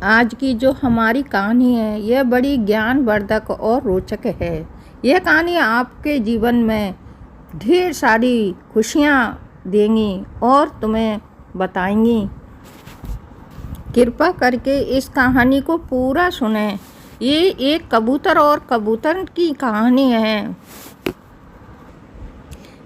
आज की जो हमारी कहानी है यह बड़ी ज्ञानवर्धक और रोचक है। यह कहानी आपके जीवन में ढेर सारी खुशियाँ देंगी और तुम्हें बताएंगी। कृपा करके इस कहानी को पूरा सुने। ये एक कबूतर और कबूतर की कहानी है।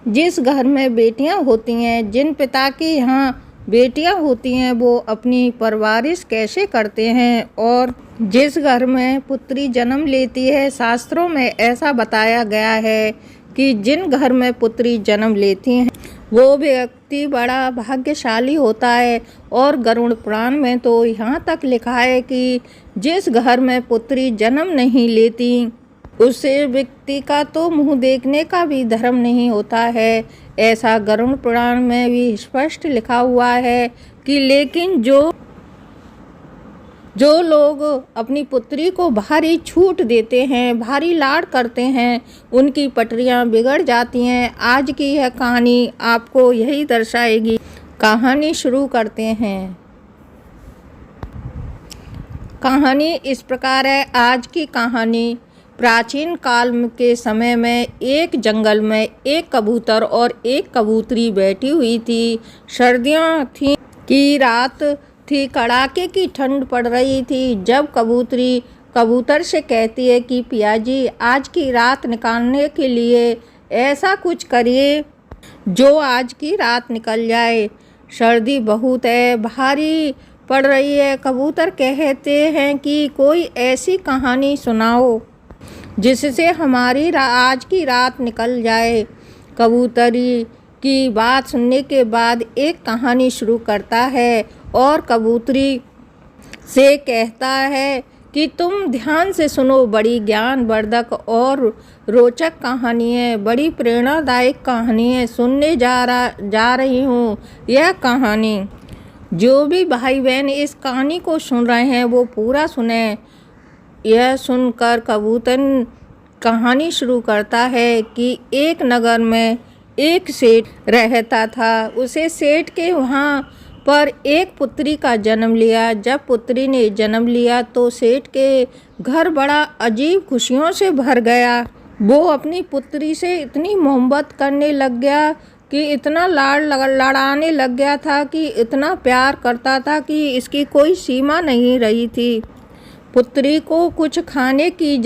जिस घर में बेटियां होती हैं, जिन पिता के यहाँ बेटियां होती हैं, वो अपनी परवरिश कैसे करते हैं, और जिस घर में पुत्री जन्म लेती है, शास्त्रों में ऐसा बताया गया है कि जिन घर में पुत्री जन्म लेती हैं वो व्यक्ति बड़ा भाग्यशाली होता है। और गरुड़ पुराण में तो यहाँ तक लिखा है कि जिस घर में पुत्री जन्म नहीं लेती उसे व्यक्ति का तो मुंह देखने का भी धर्म नहीं होता है। ऐसा गरुड़ पुराण में भी स्पष्ट लिखा हुआ है कि लेकिन जो लोग अपनी पुत्री को भारी छूट देते हैं, भारी लाड करते हैं, उनकी पटरियां बिगड़ जाती हैं। आज की यह कहानी आपको यही दर्शाएगी। कहानी शुरू करते हैं। कहानी इस प्रकार है। आज की कहानी प्राचीन काल के समय में एक जंगल में एक कबूतर और एक कबूतरी बैठी हुई थी। सर्दियों थी की रात थी, कड़ाके की ठंड पड़ रही थी। जब कबूतरी कबूतर से कहती है कि पिया जी, आज की रात निकालने के लिए ऐसा कुछ करिए जो आज की रात निकल जाए। सर्दी बहुत है, भारी पड़ रही है। कबूतर कहते हैं कि कोई ऐसी कहानी सुनाओ जिससे हमारी आज की रात निकल जाए। कबूतरी की बात सुनने के बाद एक कहानी शुरू करता है और कबूतरी से कहता है कि तुम ध्यान से सुनो, बड़ी ज्ञानवर्धक और रोचक कहानी है, बड़ी प्रेरणादायक कहानी है। सुनने जा रही हूँ यह कहानी। जो भी भाई बहन इस कहानी को सुन रहे हैं वो पूरा सुने। यह सुनकर कबूतर कहानी शुरू करता है कि एक नगर में एक सेठ रहता था। उसे सेठ के वहाँ पर एक पुत्री का जन्म लिया। जब पुत्री ने जन्म लिया तो सेठ के घर बड़ा अजीब खुशियों से भर गया। वो अपनी पुत्री से इतनी मोहब्बत करने लग गया कि इतना लड़ाने लग गया था, कि इतना प्यार करता था कि इसकी कोई सीमा नहीं रही थी। पुत्री को कुछ कहने की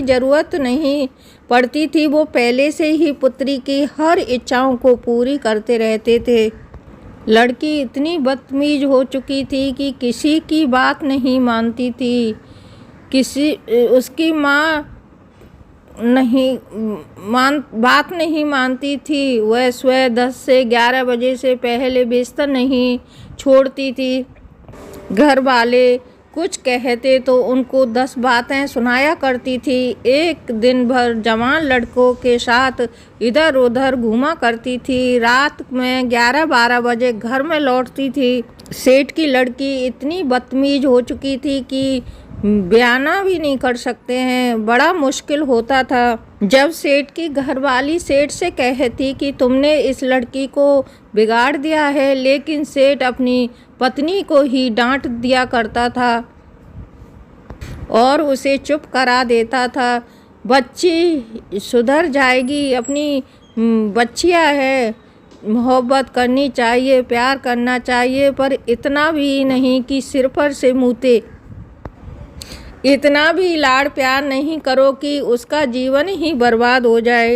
ज़रूरत नहीं पड़ती थी। वो पहले से ही पुत्री की हर इच्छाओं को पूरी करते रहते थे। लड़की इतनी बदतमीज हो चुकी थी कि किसी की बात नहीं मानती थी। उसकी माँ बात नहीं मानती थी। वह सुबह 10 से 11 बजे से पहले बिस्तर नहीं छोड़ती थी। घर वाले कुछ कहते तो उनको 10 बातें सुनाया करती थी। एक दिन भर जवान लड़कों के साथ इधर उधर घूमा करती थी। रात में 11-12 बजे घर में लौटती थी। सेठ की लड़की इतनी बदतमीज हो चुकी थी कि बयाना भी नहीं कर सकते हैं, बड़ा मुश्किल होता था। जब सेठ की घरवाली सेठ से कहती कि तुमने इस लड़की को बिगाड़ दिया है, लेकिन सेठ अपनी पत्नी को ही डांट दिया करता था और उसे चुप करा देता था। बच्ची सुधर जाएगी, अपनी बच्चियाँ है, मोहब्बत करनी चाहिए, प्यार करना चाहिए, पर इतना भी नहीं कि सिर पर से मूते। इतना भी लाड़ प्यार नहीं करो कि उसका जीवन ही बर्बाद हो जाए।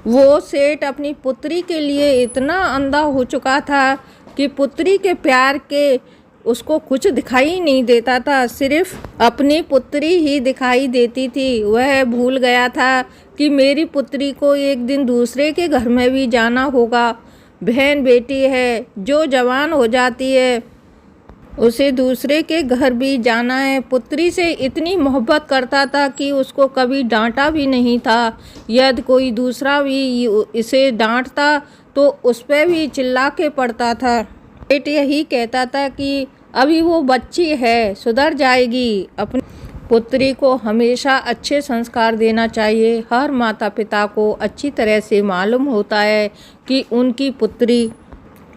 वो सेठ अपनी पुत्री के लिए इतना अंधा हो चुका था कि पुत्री के प्यार के उसको कुछ दिखाई नहीं देता था, सिर्फ अपनी पुत्री ही दिखाई देती थी। वह भूल गया था कि मेरी पुत्री को एक दिन दूसरे के घर में भी जाना होगा। बहन बेटी है, जो जवान हो जाती है उसे दूसरे के घर भी जाना है। पुत्री से इतनी मोहब्बत करता था कि उसको कभी डांटा भी नहीं था। यदि कोई दूसरा भी इसे डांटता तो उस पर भी चिल्ला के पड़ता था। सेठ यही कहता था कि अभी वो बच्ची है, सुधर जाएगी। अपनी पुत्री को हमेशा अच्छे संस्कार देना चाहिए। हर माता पिता को अच्छी तरह से मालूम होता है कि उनकी पुत्री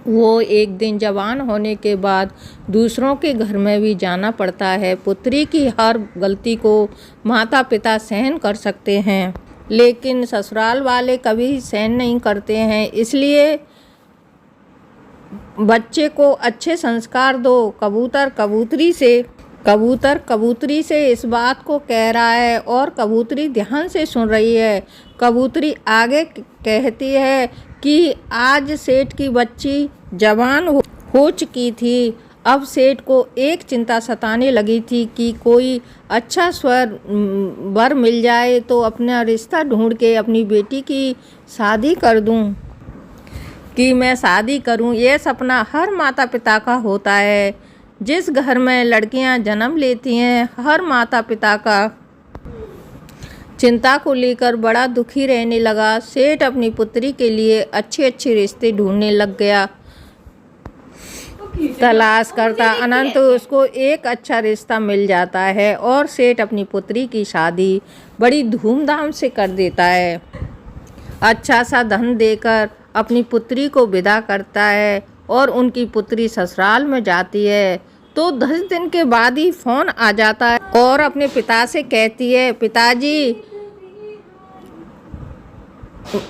वो एक दिन जवान होने के बाद दूसरों के घर में भी जाना पड़ता है। पुत्री की हर गलती को माता पिता सहन कर सकते हैं, लेकिन ससुराल वाले कभी सहन नहीं करते हैं। इसलिए बच्चे को अच्छे संस्कार दो। कबूतर कबूतरी से इस बात को कह रहा है और कबूतरी ध्यान से सुन रही है। कबूतरी आगे कहती है कि आज सेठ की बच्ची जवान हो चुकी थी। अब सेठ को एक चिंता सताने लगी थी कि कोई अच्छा वर मिल जाए तो अपना रिश्ता ढूंढ के अपनी बेटी की शादी कर दूं। कि मैं शादी करूं, ये सपना हर माता पिता का होता है। जिस घर में लड़कियां जन्म लेती हैं, हर माता पिता का चिंता को लेकर बड़ा दुखी रहने लगा। सेठ अपनी पुत्री के लिए अच्छे रिश्ते ढूंढने लग गया। तलाश करता अनंत उसको एक अच्छा रिश्ता मिल जाता है और सेठ अपनी पुत्री की शादी बड़ी धूमधाम से कर देता है। अच्छा सा धन देकर अपनी पुत्री को विदा करता है और उनकी पुत्री ससुराल में जाती है। तो 10 दिन के बाद ही फोन आ जाता है और अपने पिता से कहती है, पिताजी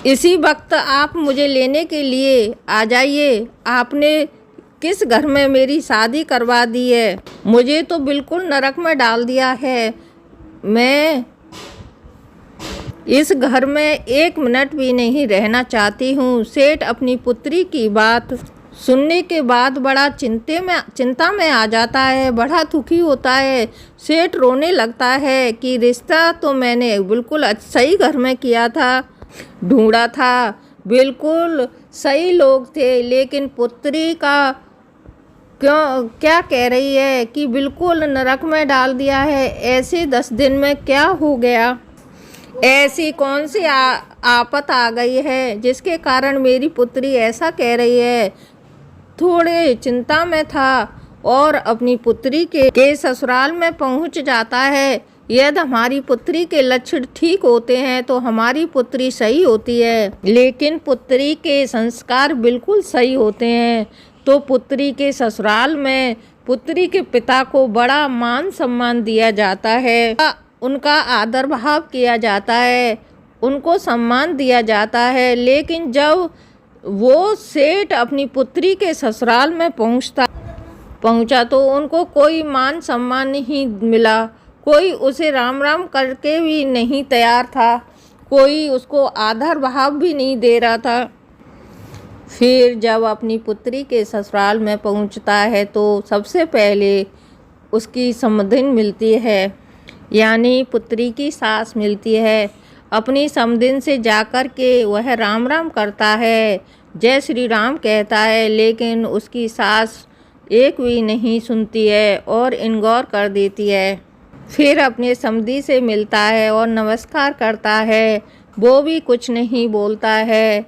इसी वक्त आप मुझे लेने के लिए आ जाइए। आपने किस घर में मेरी शादी करवा दी है, मुझे तो बिल्कुल नरक में डाल दिया है। मैं इस घर में 1 मिनट भी नहीं रहना चाहती हूँ। सेठ अपनी पुत्री की बात सुनने के बाद बड़ा चिंता में आ जाता है, बड़ा दुखी होता है। सेठ रोने लगता है कि रिश्ता तो मैंने बिल्कुल सही घर में किया था, ढूंढा था, बिल्कुल सही लोग थे, लेकिन पुत्री का क्या कह रही है कि बिल्कुल नरक में डाल दिया है। ऐसे 10 दिन में क्या हो गया? ऐसी कौन सी आफत आ गई है जिसके कारण मेरी पुत्री ऐसा कह रही है? थोड़े चिंता में था और अपनी पुत्री के ससुराल में पहुंच जाता है। यदि हमारी पुत्री के लक्षण ठीक होते हैं तो हमारी पुत्री सही होती है, लेकिन पुत्री के संस्कार बिल्कुल सही होते हैं तो पुत्री के ससुराल में पुत्री के पिता को बड़ा मान सम्मान दिया जाता है, उनका आदर भाव किया जाता है, उनको सम्मान दिया जाता है। लेकिन जब वो सेठ अपनी पुत्री के ससुराल में पहुंचा तो उनको कोई मान सम्मान नहीं मिला। कोई उसे राम राम करके भी नहीं तैयार था, कोई उसको आदर भाव भी नहीं दे रहा था। फिर जब अपनी पुत्री के ससुराल में पहुंचता है तो सबसे पहले उसकी समधिन मिलती है, यानी पुत्री की सास मिलती है। अपनी समधिन से जाकर के वह राम राम करता है, जय श्री राम कहता है, लेकिन उसकी सास एक भी नहीं सुनती है और इनकार कर देती है। फिर अपने समधी से मिलता है और नमस्कार करता है, वो भी कुछ नहीं बोलता है।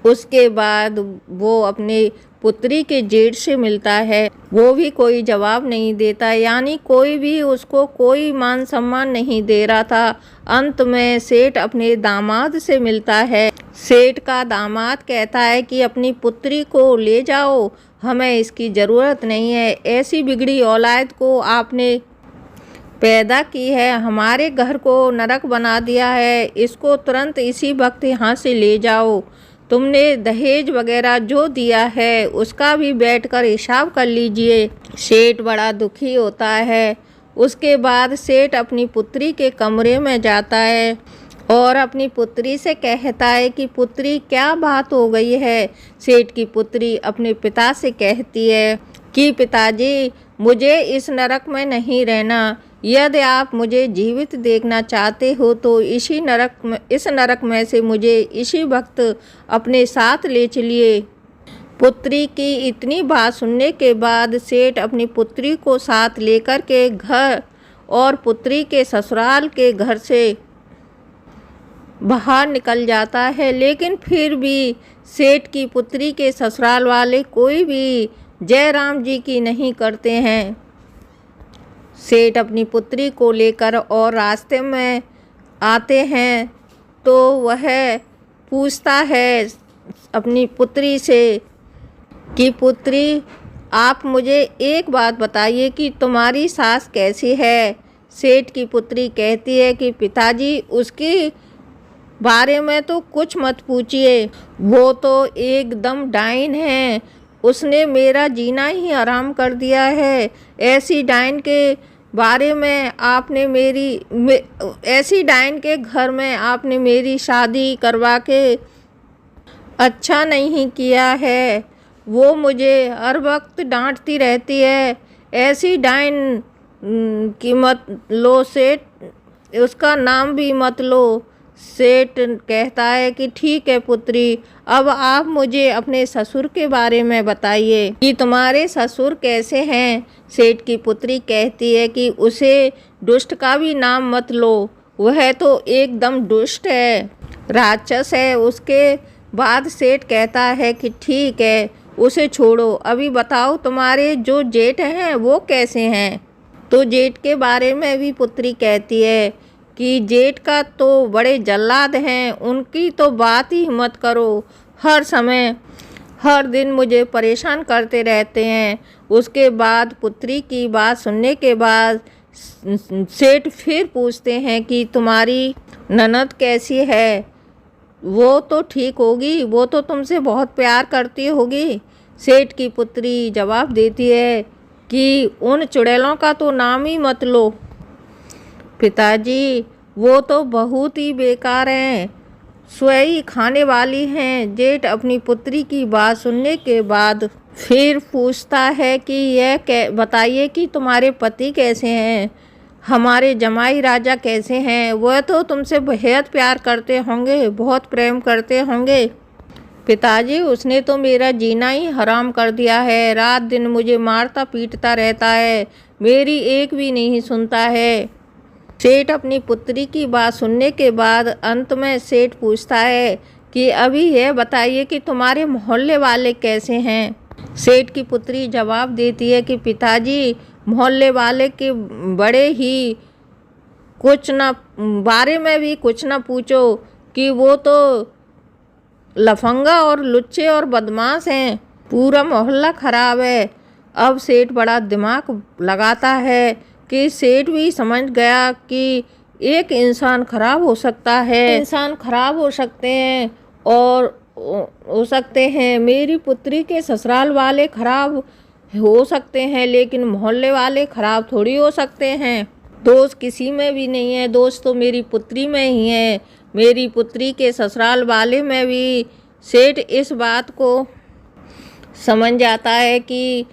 उसके बाद वो अपने पुत्री के जेठ से मिलता है, वो भी कोई जवाब नहीं देता, यानी कोई भी उसको कोई मान सम्मान नहीं दे रहा था। अंत में सेठ अपने दामाद से मिलता है। सेठ का दामाद कहता है कि अपनी पुत्री को ले जाओ, हमें इसकी ज़रूरत नहीं है। ऐसी बिगड़ी औलाद को आपने पैदा की है, हमारे घर को नरक बना दिया है, इसको तुरंत इसी वक्त यहाँ से ले जाओ। तुमने दहेज वगैरह जो दिया है उसका भी बैठकर हिसाब कर लीजिए। सेठ बड़ा दुखी होता है। उसके बाद सेठ अपनी पुत्री के कमरे में जाता है और अपनी पुत्री से कहता है कि पुत्री क्या बात हो गई है। सेठ की पुत्री अपने पिता से कहती है कि पिताजी मुझे इस नरक में नहीं रहना, यदि आप मुझे जीवित देखना चाहते हो तो इस नरक में से मुझे इसी वक्त अपने साथ ले चलिए। पुत्री की इतनी बात सुनने के बाद सेठ अपनी पुत्री को साथ लेकर के घर और पुत्री के ससुराल के घर से बाहर निकल जाता है, लेकिन फिर भी सेठ की पुत्री के ससुराल वाले कोई भी जय राम जी की नहीं करते हैं। सेठ अपनी पुत्री को लेकर और रास्ते में आते हैं तो वह पूछता है अपनी पुत्री से कि पुत्री, आप मुझे एक बात बताइए कि तुम्हारी सास कैसी है। सेठ की पुत्री कहती है कि पिताजी, उसके बारे में तो कुछ मत पूछिए, वो तो एकदम डाइन है। उसने मेरा जीना ही हराम कर दिया है। ऐसी डाइन के बारे में आपने ऐसी डाइन के घर में आपने मेरी शादी करवा के अच्छा नहीं किया है। वो मुझे हर वक्त डांटती रहती है। ऐसी डाइन की मत लो सेठ, उसका नाम भी मत लो। सेठ कहता है कि ठीक है पुत्री, अब आप मुझे अपने ससुर के बारे में बताइए कि तुम्हारे ससुर कैसे हैं। सेठ की पुत्री कहती है कि उसे दुष्ट का भी नाम मत लो, वह तो एकदम दुष्ट है, राक्षस है। उसके बाद सेठ कहता है कि ठीक है, उसे छोड़ो। अभी बताओ तुम्हारे जो जेठ हैं वो कैसे हैं। तो जेठ के बारे में भी पुत्री कहती है कि जेठ का तो बड़े जल्लाद हैं, उनकी तो बात ही मत करो। हर समय हर दिन मुझे परेशान करते रहते हैं। उसके बाद पुत्री की बात सुनने के बाद सेठ फिर पूछते हैं कि तुम्हारी ननद कैसी है। वो तो ठीक होगी, वो तो तुमसे बहुत प्यार करती होगी। सेठ की पुत्री जवाब देती है कि उन चुड़ैलों का तो नाम ही मत लो पिताजी, वो तो बहुत ही बेकार हैं, स्वयं खाने वाली हैं। जेठ अपनी पुत्री की बात सुनने के बाद फिर पूछता है कि यह बताइए कि तुम्हारे पति कैसे हैं, हमारे जमाई राजा कैसे हैं। वह तो तुमसे बेहद प्यार करते होंगे, बहुत प्रेम करते होंगे। पिताजी, उसने तो मेरा जीना ही हराम कर दिया है। रात दिन मुझे मारता पीटता रहता है, मेरी एक भी नहीं सुनता है। सेठ अपनी पुत्री की बात सुनने के बाद अंत में सेठ पूछता है कि अभी यह बताइए कि तुम्हारे मोहल्ले वाले कैसे हैं। सेठ की पुत्री जवाब देती है कि पिताजी, मोहल्ले वाले के बड़े ही कुछ ना बारे में भी कुछ ना पूछो कि वो तो लफंगा और लुच्चे और बदमाश हैं, पूरा मोहल्ला खराब है। अब सेठ बड़ा दिमाग लगाता है कि सेठ भी समझ गया कि एक इंसान खराब हो सकता है, इंसान खराब हो सकते हैं और हो सकते हैं मेरी पुत्री के ससुराल वाले खराब हो सकते हैं, लेकिन मोहल्ले वाले खराब थोड़ी हो सकते हैं। दोष किसी में भी नहीं है, दोष तो मेरी पुत्री में ही है, मेरी पुत्री के ससुराल वाले में भी। सेठ इस बात को समझ जाता है कि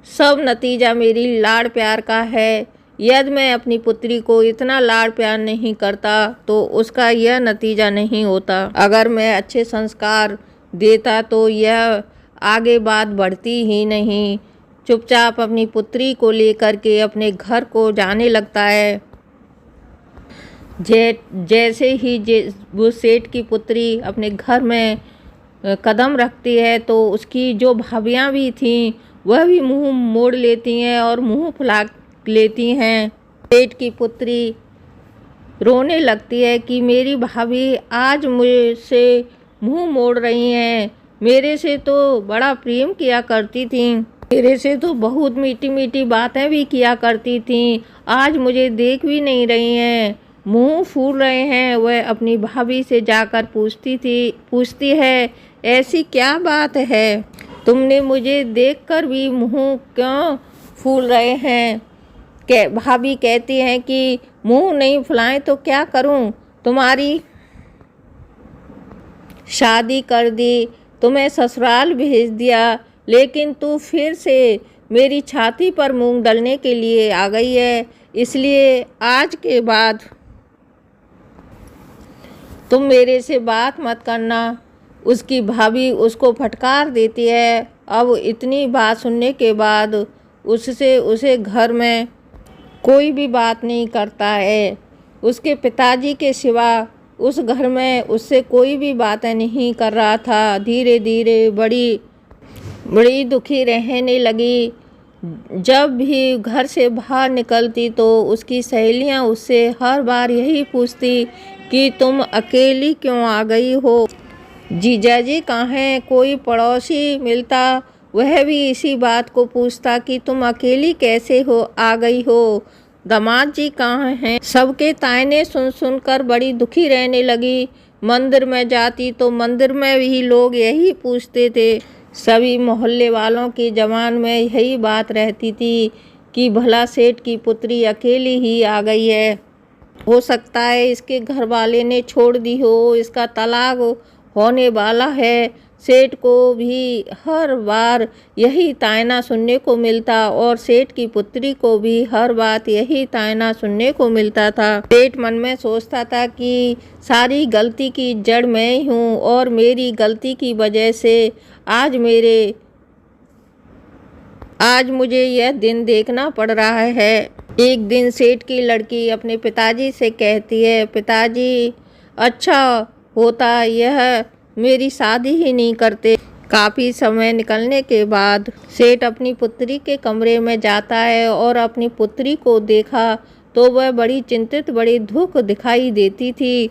सब नतीजा मेरी लाड़ प्यार का है। यदि मैं अपनी पुत्री को इतना लाड़ प्यार नहीं करता तो उसका यह नतीजा नहीं होता। अगर मैं अच्छे संस्कार देता तो यह आगे बात बढ़ती ही नहीं। चुपचाप अपनी पुत्री को लेकर के अपने घर को जाने लगता है। जैसे ही वो सेठ की पुत्री अपने घर में कदम रखती है तो उसकी जो भाभियाँ भी थीं वह भी मुंह मोड़ लेती हैं और मुंह फुला लेती हैं। सेठ की पुत्री रोने लगती है कि मेरी भाभी आज मुझसे मुंह मोड़ रही हैं, मेरे से तो बड़ा प्रेम किया करती थीं, मेरे से तो बहुत मीठी मीठी बातें भी किया करती थीं, आज मुझे देख भी नहीं रही हैं, मुंह फूल रहे हैं। वह अपनी भाभी से जाकर पूछती है ऐसी क्या बात है, तुमने मुझे देखकर भी मुंह क्यों फूल रहे हैं। भाभी कहती हैं कि मुंह नहीं फुलाएं तो क्या करूं, तुम्हारी शादी कर दी, तुम्हें ससुराल भेज दिया, लेकिन तू फिर से मेरी छाती पर मूंग डलने के लिए आ गई है, इसलिए आज के बाद तुम मेरे से बात मत करना। उसकी भाभी उसको फटकार देती है। अब इतनी बात सुनने के बाद उसे घर में कोई भी बात नहीं करता है। उसके पिताजी के सिवा उस घर में उससे कोई भी बातें नहीं कर रहा था। धीरे धीरे बड़ी दुखी रहने लगी। जब भी घर से बाहर निकलती तो उसकी सहेलियां उससे हर बार यही पूछती कि तुम अकेली क्यों आ गई हो, जीजाजी कहाँ हैं? कोई पड़ोसी मिलता, वह भी इसी बात को पूछता कि तुम अकेली कैसे हो आ गई हो। दामाद जी कहाँ हैं? सबके ताने सुन सुनकर बड़ी दुखी रहने लगी। मंदिर में जाती तो मंदिर में भी लोग यही पूछते थे। सभी मोहल्ले वालों की जबान में यही बात रहती थी कि भला सेठ की पुत्री अकेली ही आ गई है। हो सकता है इसके घर वाले ने छोड़ दी हो, इसका तलाक होने वाला है। सेठ को भी हर बार यही ताना सुनने को मिलता और सेठ की पुत्री को भी हर बात यही ताना सुनने को मिलता था। सेठ मन में सोचता था कि सारी गलती की जड़ मैं ही हूँ और मेरी गलती की वजह से आज मुझे यह दिन देखना पड़ रहा है। एक दिन सेठ की लड़की अपने पिताजी से कहती है, पिताजी अच्छा होता यह मेरी शादी ही नहीं करते। काफ़ी समय निकलने के बाद सेठ अपनी पुत्री के कमरे में जाता है और अपनी पुत्री को देखा तो वह बड़ी चिंतित, बड़ी दुख दिखाई देती थी।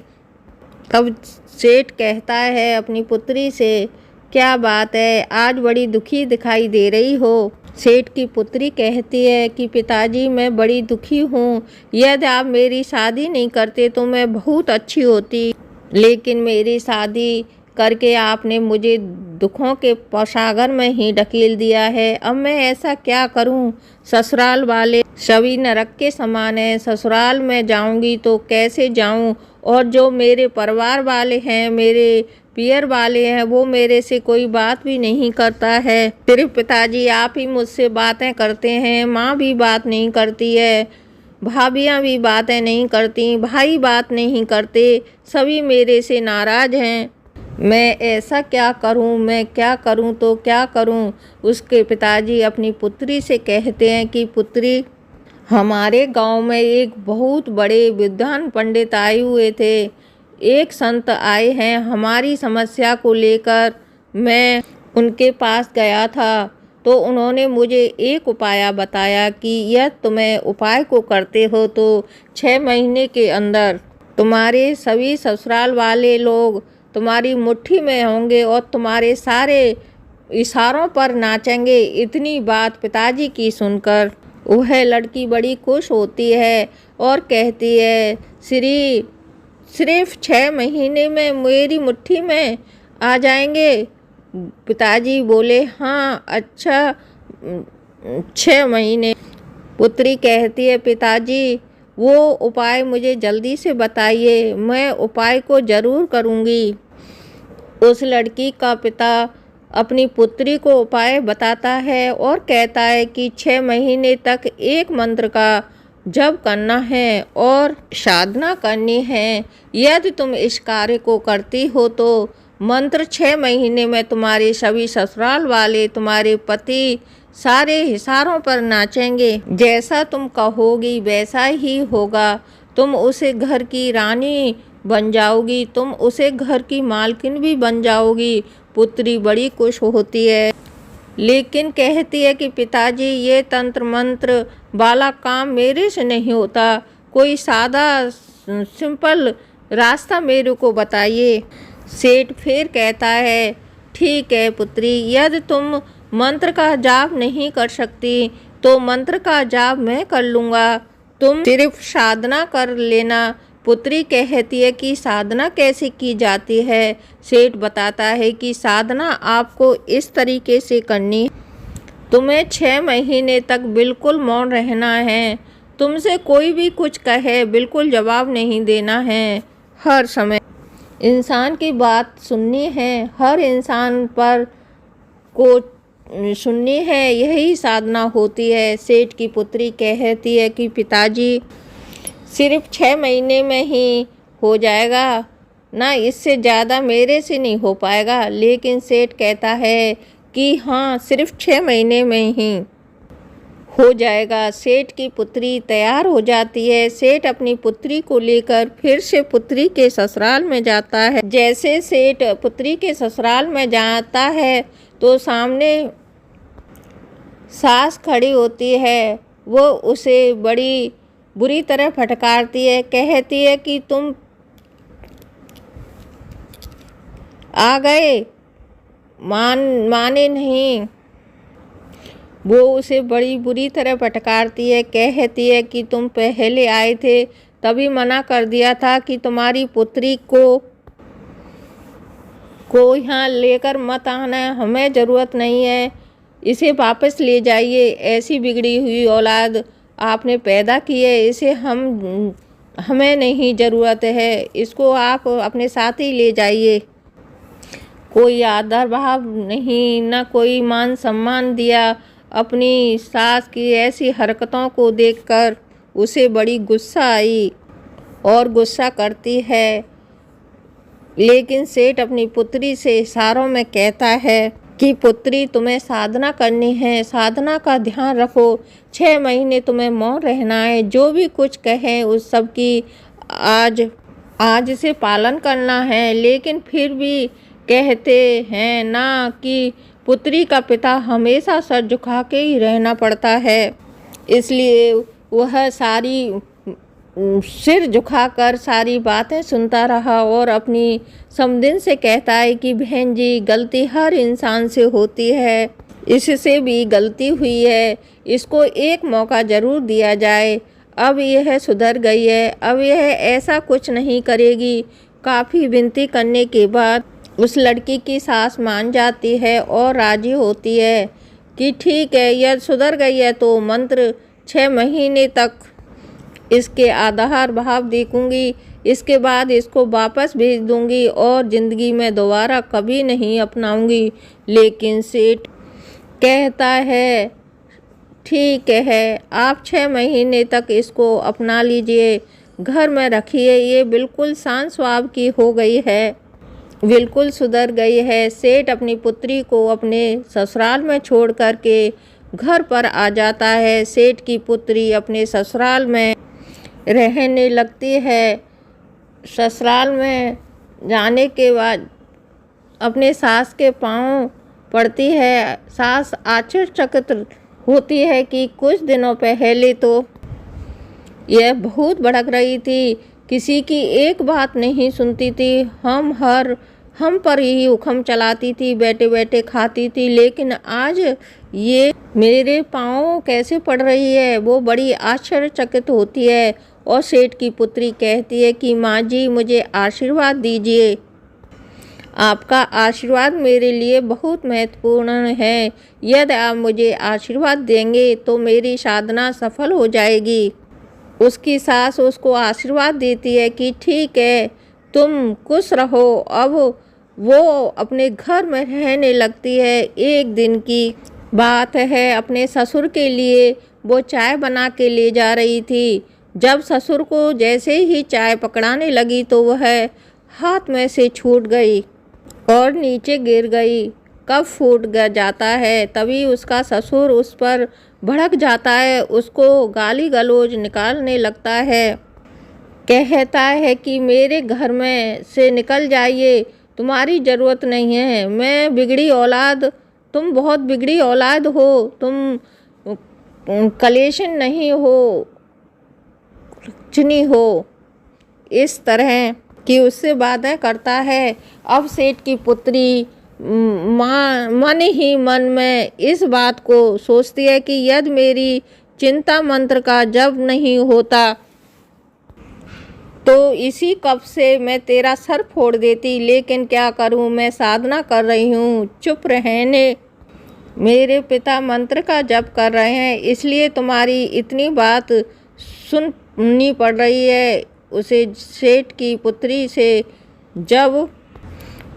तब सेठ कहता है अपनी पुत्री से, क्या बात है, आज बड़ी दुखी दिखाई दे रही हो। सेठ की पुत्री कहती है कि पिताजी मैं बड़ी दुखी हूँ, यदि आप मेरी शादी नहीं करते तो मैं बहुत अच्छी होती, लेकिन मेरी शादी करके आपने मुझे दुखों के सागर में ही ढकेल दिया है। अब मैं ऐसा क्या करूं? ससुराल वाले सभी नरक के समान हैं। ससुराल में जाऊंगी तो कैसे जाऊं? और जो मेरे परिवार वाले हैं, मेरे पियर वाले हैं, वो मेरे से कोई बात भी नहीं करता है। सिर्फ पिताजी आप ही मुझसे बातें करते हैं, माँ भी बात नहीं करती है, भाभियाँ भी बातें नहीं करती, भाई बात नहीं करते, सभी मेरे से नाराज़ हैं। मैं ऐसा क्या करूं? मैं क्या करूं तो क्या करूं? उसके पिताजी अपनी पुत्री से कहते हैं कि पुत्री, हमारे गांव में एक बहुत बड़े विद्वान पंडित आए हुए थे। एक संत आए हैं हमारी समस्या को लेकर। मैं उनके पास गया था तो उन्होंने मुझे एक उपाय बताया कि यह तुम्हें उपाय को करते हो तो 6 महीने के अंदर तुम्हारे सभी ससुराल वाले लोग तुम्हारी मुट्ठी में होंगे और तुम्हारे सारे इशारों पर नाचेंगे। इतनी बात पिताजी की सुनकर वह लड़की बड़ी खुश होती है और कहती है, सिर्फ 6 महीने में मेरी मुट्ठी में आ जाएंगे। पिताजी बोले, हाँ अच्छा 6 महीने। पुत्री कहती है, पिताजी वो उपाय मुझे जल्दी से बताइए, मैं उपाय को ज़रूर करूँगी। उस लड़की का पिता अपनी पुत्री को उपाय बताता है और कहता है कि 6 महीने तक एक मंत्र का जप करना है और साधना करनी है। यदि तुम इस कार्य को करती हो तो मंत्र 6 महीने में तुम्हारे सभी ससुराल वाले, तुम्हारे पति सारे हिसारों पर नाचेंगे। जैसा तुम कहोगी वैसा ही होगा। तुम उसे घर की रानी बन जाओगी, तुम उसे घर की मालकिन भी बन जाओगी। पुत्री बड़ी खुश होती है, लेकिन कहती है कि पिताजी ये तंत्र मंत्र वाला काम मेरे से नहीं होता, कोई सादा सिंपल रास्ता मेरे को बताइए। सेठ फिर कहता है, ठीक है पुत्री, यदि तुम मंत्र का जाप नहीं कर सकती तो मंत्र का जाप मैं कर लूँगा, तुम सिर्फ साधना कर लेना। पुत्री कहती है कि साधना कैसे की जाती है। सेठ बताता है कि साधना आपको इस तरीके से करनी है, तुम्हें 6 महीने तक बिल्कुल मौन रहना है। तुमसे कोई भी कुछ कहे बिल्कुल जवाब नहीं देना है। हर समय इंसान की बात सुननी है, हर इंसान पर को सुननी है, यही साधना होती है। सेठ की पुत्री कहती है कि पिताजी सिर्फ 6 महीने में ही हो जाएगा ना, इससे ज़्यादा मेरे से नहीं हो पाएगा। लेकिन सेठ कहता है कि हाँ सिर्फ 6 महीने में ही हो जाएगा। सेठ की पुत्री तैयार हो जाती है। सेठ अपनी पुत्री को लेकर फिर से पुत्री के ससुराल में जाता है। जैसे सेठ पुत्री के ससुराल में जाता है तो सामने सास खड़ी होती है। वो उसे बड़ी बुरी तरह फटकारती है, कहती है कि तुम आ गए, माने नहीं। वो उसे बड़ी बुरी तरह फटकारती है, कहती है कि तुम पहले आए थे तभी मना कर दिया था कि तुम्हारी पुत्री को यहाँ लेकर मत आना, हमें ज़रूरत नहीं है, इसे वापस ले जाइए। ऐसी बिगड़ी हुई औलाद आपने पैदा की है, इसे हमें नहीं ज़रूरत है, इसको आप अपने साथ ही ले जाइए। कोई आदर भाव नहीं, न कोई मान सम्मान दिया। अपनी सास की ऐसी हरकतों को देखकर उसे बड़ी गुस्सा आई और गुस्सा करती है। लेकिन सेठ अपनी पुत्री से इशारों में कहता है कि पुत्री, तुम्हें साधना करनी है, साधना का ध्यान रखो, 6 महीने तुम्हें मौन रहना है, जो भी कुछ कहे उस सब की आज से पालन करना है। लेकिन फिर भी कहते हैं ना कि पुत्री का पिता हमेशा सर झुका के ही रहना पड़ता है, इसलिए वह सिर झुकाकर सारी बातें सुनता रहा और अपनी समधिन से कहता है कि बहन जी, गलती हर इंसान से होती है, इससे भी गलती हुई है, इसको एक मौका ज़रूर दिया जाए। अब यह सुधर गई है, अब यह ऐसा कुछ नहीं करेगी। काफ़ी विनती करने के बाद उस लड़की की सास मान जाती है और राजी होती है कि ठीक है, यह सुधर गई है तो मंत्र 6 महीने तक इसके आधार भाव देखूंगी, इसके बाद इसको वापस भेज दूंगी और ज़िंदगी में दोबारा कभी नहीं अपनाऊंगी। लेकिन सेठ कहता है ठीक है, आप 6 महीने तक इसको अपना लीजिए, घर में रखिए, ये बिल्कुल शांत स्वभाव की हो गई है, बिल्कुल सुधर गई है। सेठ अपनी पुत्री को अपने ससुराल में छोड़ कर के घर पर आ जाता है। सेठ की पुत्री अपने ससुराल में रहने लगती है। ससुराल में जाने के बाद अपने सास के पांव पड़ती है। सास आश्चर्यचकित होती है कि कुछ दिनों पहले तो यह बहुत भड़क रही थी, किसी की एक बात नहीं सुनती थी, हम पर ही हुक्म चलाती थी, बैठे बैठे खाती थी, लेकिन आज ये मेरे पाँव कैसे पड़ रही है। वो बड़ी आश्चर्यचकित होती है और सेठ की पुत्री कहती है कि माँ जी, मुझे आशीर्वाद दीजिए, आपका आशीर्वाद मेरे लिए बहुत महत्वपूर्ण है, यदि आप मुझे आशीर्वाद देंगे तो मेरी साधना सफल हो जाएगी। उसकी सास उसको आशीर्वाद देती है कि ठीक है, तुम खुश रहो। अब वो अपने घर में रहने लगती है। एक दिन की बात है, अपने ससुर के लिए वो चाय बना के ले जा रही थी। जब ससुर को जैसे ही चाय पकड़ाने लगी तो वह हाथ में से छूट गई और नीचे गिर गई। कप फूट जाता है, तभी उसका ससुर उस पर भड़क जाता है, उसको गाली गलौज निकालने लगता है, कहता है कि मेरे घर में से निकल जाइए, तुम्हारी ज़रूरत नहीं है, मैं बिगड़ी औलाद, तुम बहुत बिगड़ी औलाद हो, तुम कलेशन नहीं हो, कुचनी हो, इस तरह की उससे बातें करता है। अब सेठ की पुत्री मन ही मन में इस बात को सोचती है कि यदि मेरी चिंता मंत्र का जप नहीं होता तो इसी कप से मैं तेरा सर फोड़ देती, लेकिन क्या करूं, मैं साधना कर रही हूं, चुप रहने, मेरे पिता मंत्र का जप कर रहे हैं, इसलिए तुम्हारी इतनी बात सुननी पड़ रही है। उसे सेठ की पुत्री से जब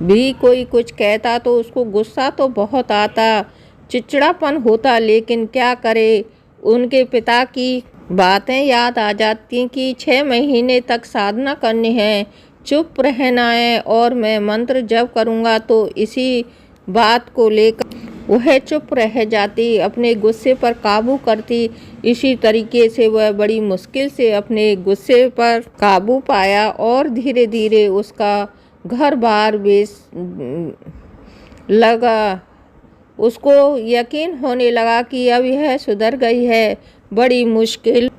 भी कोई कुछ कहता तो उसको गुस्सा तो बहुत आता, चिड़चिड़ापन होता, लेकिन क्या करे, उनके पिता की बातें याद आ जाती कि 6 महीने तक साधना करनी है, चुप रहना है और मैं मंत्र जप करूँगा। तो इसी बात को लेकर वह चुप रह जाती, अपने गुस्से पर काबू करती। इसी तरीके से वह बड़ी मुश्किल से अपने गुस्से पर काबू पाया और धीरे धीरे उसका घर बार बेच लगा। उसको यकीन होने लगा कि अब यह सुधर गई है, बड़ी मुश्किल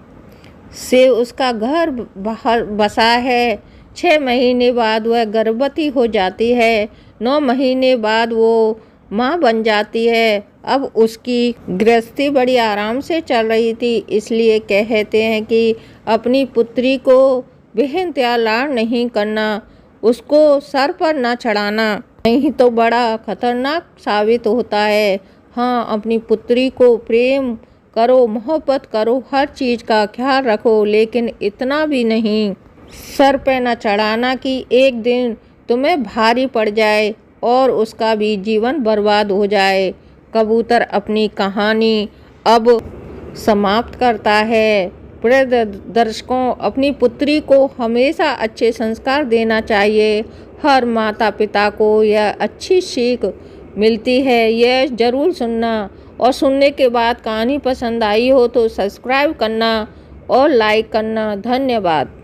से उसका घर बाहर बसा है। 6 महीने बाद वह गर्भवती हो जाती है। 9 महीने बाद वो माँ बन जाती है। अब उसकी गृहस्थी बड़ी आराम से चल रही थी, इसलिए कहते हैं कि अपनी पुत्री को बेइंतहा लाड नहीं करना, उसको सर पर ना चढ़ाना, नहीं तो बड़ा खतरनाक साबित होता है। हाँ, अपनी पुत्री को प्रेम करो, मोहब्बत करो, हर चीज़ का ख्याल रखो, लेकिन इतना भी नहीं सर पे न चढ़ाना कि एक दिन तुम्हें भारी पड़ जाए और उसका भी जीवन बर्बाद हो जाए। कबूतर अपनी कहानी अब समाप्त करता है। प्रिय दर्शकों, अपनी पुत्री को हमेशा अच्छे संस्कार देना चाहिए। हर माता पिता को यह अच्छी सीख मिलती है। यह ज़रूर सुनना, और सुनने के बाद कहानी पसंद आई हो तो सब्सक्राइब करना और लाइक करना। धन्यवाद।